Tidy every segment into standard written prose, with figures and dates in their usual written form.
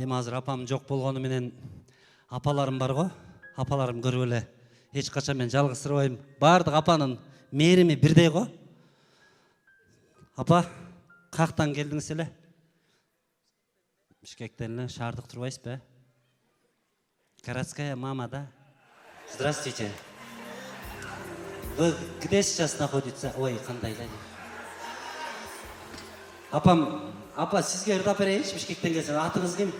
Эми азыр апам жок болгону менен апаларым бар го. Апаларым көрүп эле эч качан мен жалгызсырбайм. Бардык апанын мээрими бирдей го. Апа, кактан келдиңиз эле? Бишкектен эле, шаардык турбайсызбы? Городская мама, да? Здравствуйте. Вы где сейчас находится? Ой, кандай да. Апам, апа, сизге ырдап берейинчи, Бишкектен келсем. Атыңыз ким?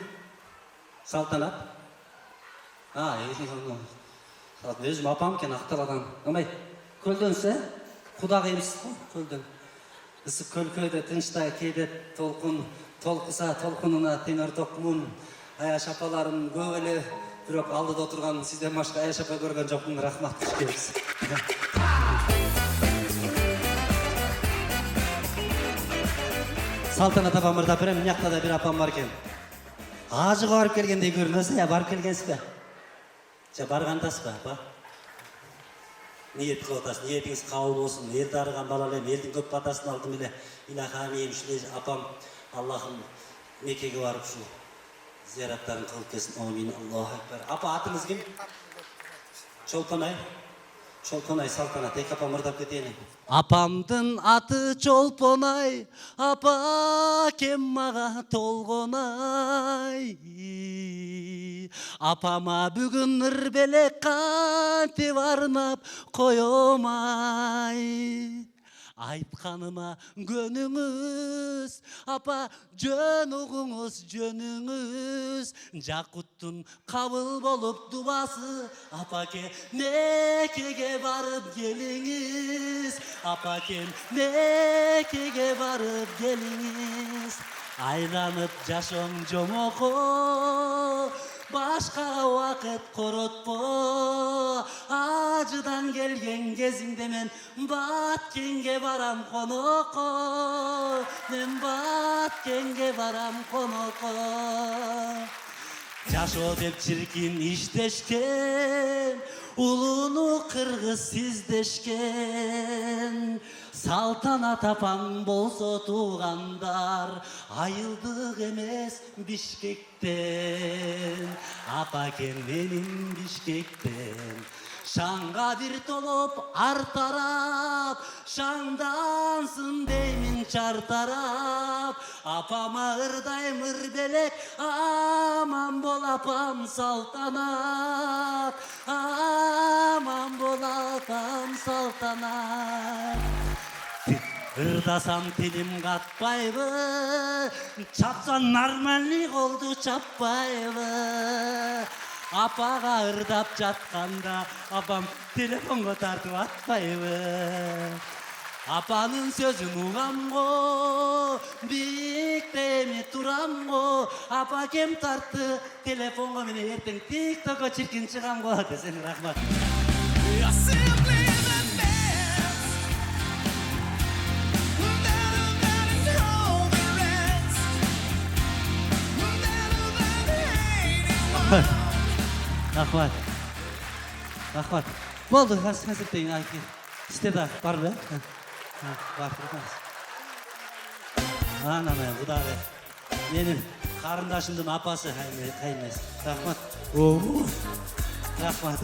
Салтанат. Өзүм апам экен, Акталадан. Амай, көлдөнсө, кудагыймсыз го, көлдөн. Ысык көлкөйдө тынчта кейде толкун, толкуса толкунуна тен орток мун. Аяш апаларым көп эле, бирок алдыда отурган сизден башка Аяш апа көргөн жокмун. Рахмат, куш келипсиз. Салтанат апам ырдап берем, мынакта да бир апам бар экен. Ажыга барып келгендей көрүнөсүң, я барып келгенсизби? Же баргандасызбы, апа? Ниет кылып атасыз, ниетиңиз кабыл болсун. Эл дарыган бала элем, элдин көп батасын алдым эле. Илахамием ушундай апам, Аллахым Меккеге барып ушул зияраттарын кылып келсин. Амин. Аллаху акбар. Апа, атыңыз ким? Чолпонай. Чолпонай Салтанат, эки апам ырдап кетейин. Апамдын аты Чолпонай, апа кем мага толгонай. Апама бүгүн ыр белек кантип арнап коёмай. Айтканыма көнүңүз, апа жөн угуңуз, жөнүңүз. Жакуттун кабыл болуп дубасы, апаке Меккеге барып келиңиз. Апаке Меккеге барып келиңиз. Айланып жашооң жомоко, башка убакыт коротпо. Ажыдан келген кезиңде мен Баткенге барам коноко. Мен Баткенге барам коноко. Жашоо деп чиркин иштешкен, улууну кыргыз сиздешкен. Салтанат апаң болсо туугандар, айылдык эмес Бишкектен. Апакем менин Бишкектен. Шаңга бир толоп ар тарап, шаңдансын деймин чар тарап. Апама ырдайм ыр белек, аман бол апам Салтанат. Аман бол апам Салтанат. Ырдасам тилим катпайбы, чапсам нормальный колду чаппайбы. Апага ырдап жатканда апам телефонго тартып атпайбы. Апанын сөзүн угам го, бийикте эми турам го. Апакем тартты телефонго, мен эртең тиктокко чиркин чыгам го десең. Рахмат. Рахмат. Рахмат. Болду, азыр тең айты. Сизде да барбы? Бар, турыңыз. Ана мен кудагы. Менин карындашымдын апасы кайнес. Рахмат. Рахмат.